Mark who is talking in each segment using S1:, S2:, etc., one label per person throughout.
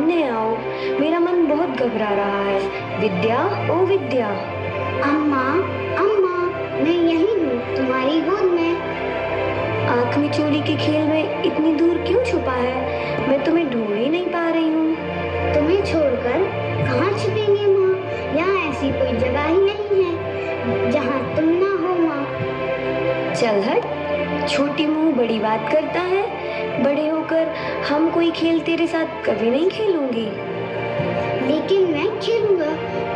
S1: सामने आओ, मेरा मन बहुत घबरा रहा है। विद्या, ओ विद्या।
S2: अम्मा, अम्मा, मैं यहीं हूँ, तुम्हारी गोद में।
S1: आँख में चोरी के खेल में इतनी दूर क्यों छुपा है? मैं तुम्हें ढूंढ ही नहीं पा रही हूँ।
S2: तुम्हें छोड़कर कहाँ छिपेंगे माँ? यहाँ ऐसी कोई जगह ही नहीं है जहाँ तुम ना हो माँ।
S1: चल हट, छोटी मुंह बड़ी बात करता है। बड़े होकर हम कोई खेल तेरे साथ कभी नहीं खेलूंगी।
S2: लेकिन मैं खेलूंगा।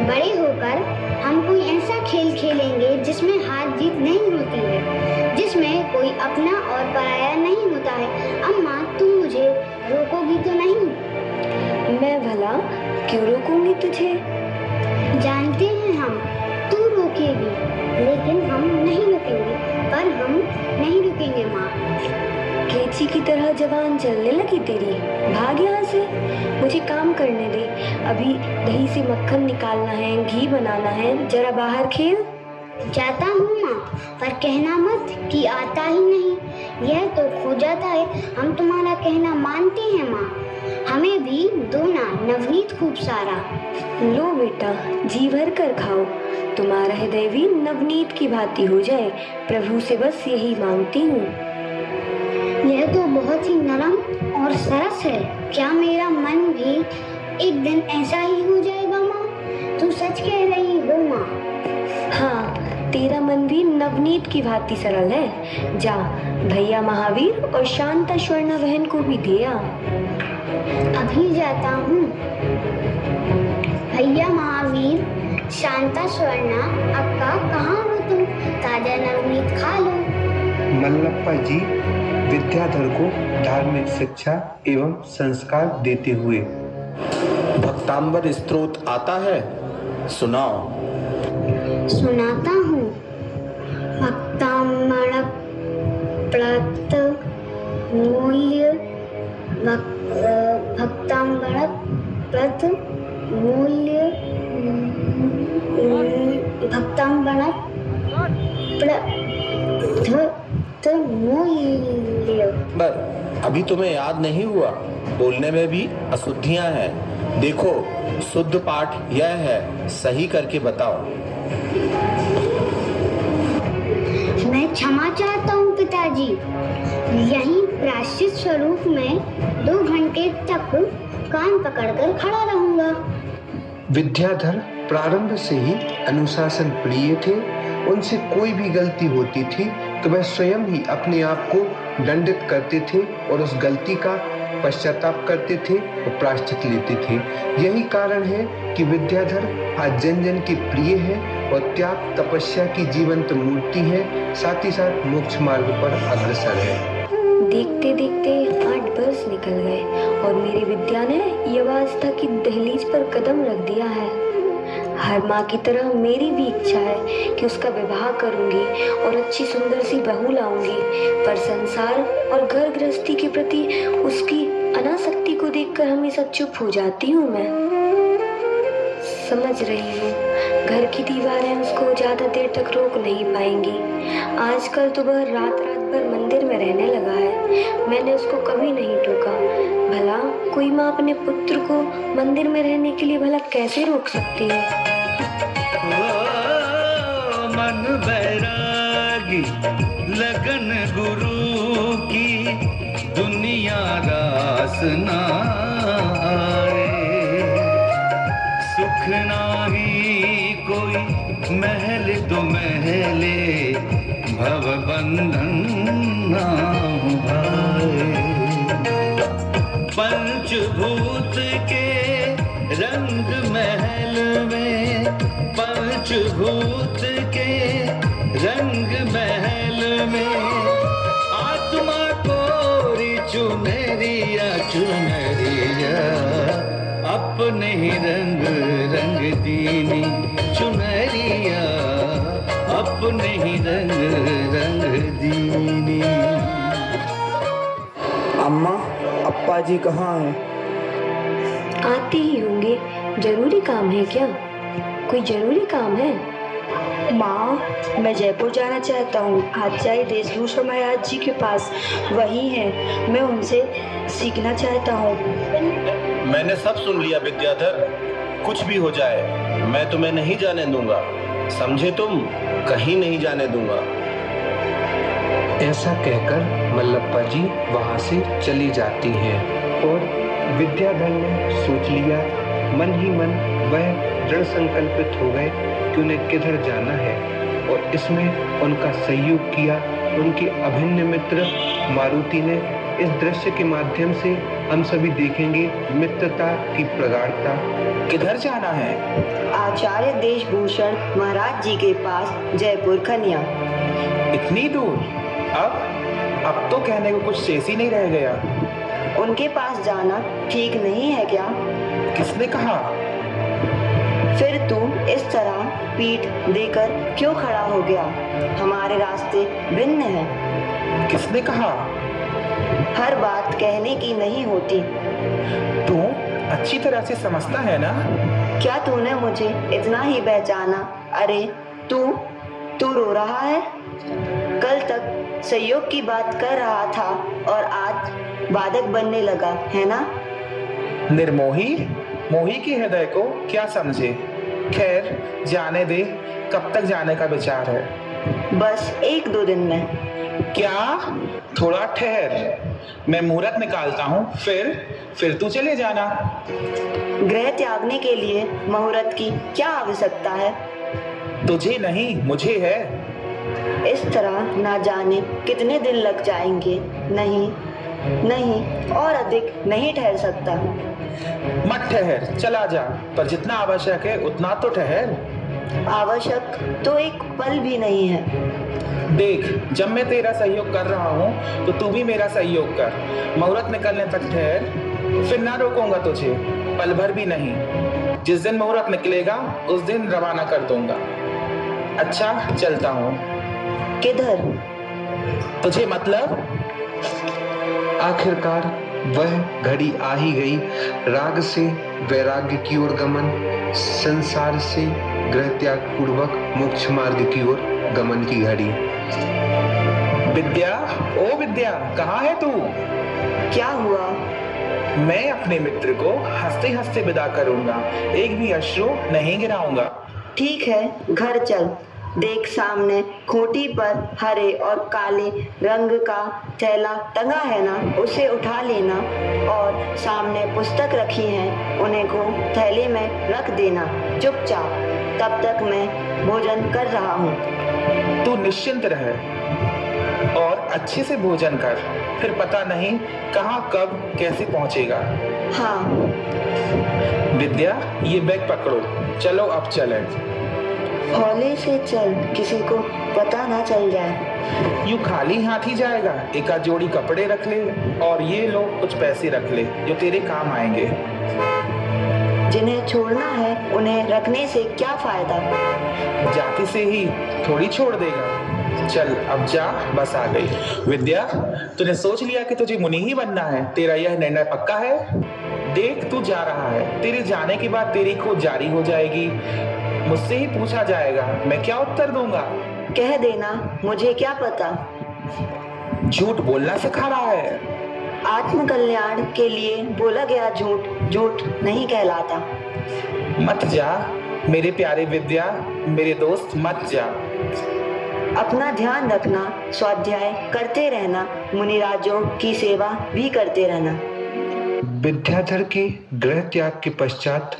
S2: बड़े होकर हम कोई ऐसा खेल खेलेंगे जिसमें हार जीत नहीं होती है, जिसमें कोई अपना और पराया नहीं होता है। अम्मा, तुम मुझे रोकोगी तो नहीं?
S1: मैं भला क्यों रोकूंगी तुझे?
S2: जानते हैं हम, तू रोकेगी, लेकिन हम नहीं रुकेंगे। पर हम नहीं रुकेंगे माँ।
S1: कैंची की तरह जबान चलने लगी तेरी। भाग यहाँ से, मुझे काम करने दे। अभी दही से मक्खन निकालना है, घी बनाना है। जरा बाहर खेल।
S2: जाता हूँ माँ, पर कहना मत कि आता ही नहीं। यह तो खो जाता है। हम तुम्हारा कहना मानते हैं माँ। हमें भी दो ना नवनीत खूब सारा।
S1: लो बेटा, जी भर कर खाओ। तुम्हारा हृदय भी नवनीत की भांति हो जाए, प्रभु से बस यही मांगती हूँ।
S2: यह तो बहुत ही नरम और सरस है। क्या मेरा मन भी एक दिन ऐसा ही हो जाएगा माँ? तू सच कह रही हो माँ?
S1: हाँ, तेरा मन भी नवनीत की भांति सरल है। जा, भैया महावीर और शांता स्वर्णा बहन को भी दे आ।
S2: अभी जाता हूँ। भैया महावीर, शांता स्वर्णा, अक्का, कहाँ हो तुम? ताजा नवनीत खा लो।
S3: मल्लप्पा जी विद्याधर को धार्मिक शिक्षा एवं संस्कार देते हुए।
S4: भक्तांबर स्तोत्र आता है, सुनाओ।
S2: सुनाता हूँ। भक्तामण प्लत मूल्य भक्तामण प्लत मूल्य भक्तामण प्लत मूल्य।
S4: पर अभी तुम्हें याद नहीं हुआ? बोलने में भी अशुद्धियां हैं। देखो, शुद्ध पाठ यह है, सही करके बताओ।
S2: मैं क्षमा चाहता हूँ पिताजी। यहीं प्रायश्चित स्वरूप में 2 घंटे तक कान पकड़कर खड़ा रहूंगा।
S3: विद्याधर प्रारंभ से ही अनुशासन प्रिय थे। उनसे कोई भी गलती होती थी तो वह स्वयं ही अपने आप को दंडित करते थे और उस गलती का पश्चाताप करते थे और प्रायश्चित लेते थे। यही कारण है कि विद्याधर आज जन जन के प्रिय है और त्याग तपस्या की जीवंत मूर्ति है, साथ ही साथ मोक्ष मार्ग पर अग्रसर है।
S1: देखते देखते 8 वर्ष निकल गए और मेरी विद्या ने यवावस्था की दहलीज पर कदम रख दिया है। हर माँ की तरह मेरी भी इच्छा है कि उसका विवाह करूंगी और अच्छी सुंदर सी बहू लाऊंगी, पर संसार और घर गृहस्थी के प्रति उसकी अनासक्ति को देखकर हमेशा चुप हो जाती हूँ। मैं समझ रही हूँ, घर की दीवारें उसको ज्यादा देर तक रोक नहीं पाएंगी। आजकल तो वह रात रात भर मंदिर में रहने लगा है। मैंने उसको कभी नहीं टोका। भला कोई माँ अपने पुत्र को मंदिर में रहने के लिए भला कैसे रोक सकती है?
S5: मन बैरागी लगन गुरु की, दुनिया रास ना आए। सुख नाही कोई महल दो महले, भव बंधन ना भाए। पंचभूत के रंग महल में, पंचभूत के रंग महल में, आत्मा कोरी चुनरिया चुनरिया, अपने ही रंग रंग दीनी चुनरिया, अपने ही रंग रंग दीनी।
S6: अम्मा, अप्पा जी कहाँ हैं?
S1: आते ही होंगे। जरूरी काम है क्या? कोई जरूरी काम है?
S7: माँ, मैं जयपुर जाना चाहता हूँ। आचार्य देशभूषण महाराज जी के पास वही हैं। मैं उनसे सीखना चाहता हूँ।
S4: मैंने सब सुन लिया विद्याधर। कुछ भी हो जाए मैं तुम्हें नहीं जाने दूंगा, समझे तुम? कहीं नहीं जाने दूंगा।
S3: ऐसा कहकर मल्लप्पा जी वहां से चली जाती हैं और विद्याधर ने सोच लिया, मन ही मन वह दृढ़ संकल्पित हो गए कि उन्हें किधर जाना है। और इसमें उनका सहयोग किया उनके अभिन्न मित्र मारुति ने। इस दृश्य के माध्यम से हम सभी देखेंगे मित्रता की प्रगाढ़ता।
S6: किधर जाना है?
S7: आचार्य देशभूषण महाराज जी के पास, जयपुर खनिया।
S6: इतनी दूर? अब तो कहने को कुछ शेष ही नहीं रह गया।
S7: उनके पास जाना ठीक नहीं है क्या?
S6: किसने कहा?
S7: फिर तू इस तरह पीठ देकर क्यों खड़ा हो गया? हमारे रास्ते भिन्न हैं।
S6: किसने कहा?
S7: हर बात कहने की नहीं होती।
S6: तू अच्छी तरह से समझता है ना?
S7: क्या तूने मुझे इतना ही पहचाना? अरे तू रो रहा है? कल तक सहयोग की बात कर रहा था और आज बाधक बनने लगा है ना?
S6: निर्मोही मोही के हृदय को क्या समझे। खैर जाने दे, कब तक जाने का विचार है?
S7: बस 1-2 दिन में।
S6: क्या? थोड़ा ठहर, मैं मुहूर्त निकालता हूँ, फिर तू चले जाना।
S7: गृह त्यागने के लिए मुहूर्त की क्या आवश्यकता है?
S6: तुझे नहीं, मुझे है।
S7: इस तरह ना जाने कितने दिन लग जाएंगे। नहीं और अधिक नहीं ठहर सकता।
S6: मत ठहर, चला जा, पर जितना आवश्यक है उतना तो ठहर।
S7: आवश्यक तो एक पल भी नहीं है।
S6: देख, जब मैं तेरा सहयोग कर रहा हूँ तो तू भी मेरा सहयोग कर। मुहूर्त निकलने तक ठहर, फिर ना रोकूंगा तुझे, पल भर भी नहीं। जिस दिन मुहूर्त निकलेगा उस दिन रवाना कर दूंगा। अच्छा, चलता हूँ।
S7: किधर?
S6: तुझे मतलब?
S3: आखिरकार वह घड़ी आ ही गई। राग से वैराग्य की ओर गमन, संसार से गृह त्याग पूर्वक मोक्ष मार्ग की ओर गमन की घड़ी।
S6: विद्या, ओ विद्या, कहाँ है तू?
S7: क्या हुआ?
S6: मैं अपने मित्र को हंसते हंसते विदा करूंगा, एक भी अश्रु नहीं गिराऊंगा।
S7: ठीक है, घर चल। देख सामने खूंटी पर हरे और काले रंग का थैला टंगा है ना, उसे उठा लेना। और सामने पुस्तक रखी है, उन्हें को थैले में रख देना चुपचाप। तब तक मैं भोजन कर रहा हूँ।
S6: तू निश्चिंत रह और अच्छे से भोजन कर, फिर पता नहीं कहाँ कब कैसे पहुँचेगा।
S7: हाँ।
S6: विद्या, ये बैग पकड़ो, चलो अब चलें।
S7: हौले से चल, किसी को पता ना चल जाए।
S6: यूं खाली हाथ ही जाएगा? एक आध जोड़ी कपड़े रख ले और ये लो कुछ पैसे रख ले जो तेरे काम आएंगे।
S7: जिन्हें छोड़ना है उन्हें रखने से क्या फायदा?
S6: जाति से ही थोड़ी छोड़ देगा। चल अब जा, बस आ गई। विद्या, तूने सोच लिया कि तुझे मुनि ही बनना है? तेरा यह निर्णय पक्का है? देख, तू जा रहा है, तेरे जाने के बाद तेरी खोज जारी हो जाएगी। मुझसे ही पूछा जाएगा, मैं क्या उत्तर दूंगा?
S7: कह देना, मुझे क्या पता।
S6: झूठ बोलना सिखा रहा है।
S7: आत्मकल्याण के लिए बोला गया झूठ झूठ नहीं कहलाता।
S6: मत जा मेरे प्यारे विद्या, मेरे दोस्त, मत जा।
S7: अपना ध्यान रखना, स्वाध्याय करते रहना, मुनिराजों की सेवा भी करते रहना।
S3: विद्याधर के गृह त्याग के पश्चात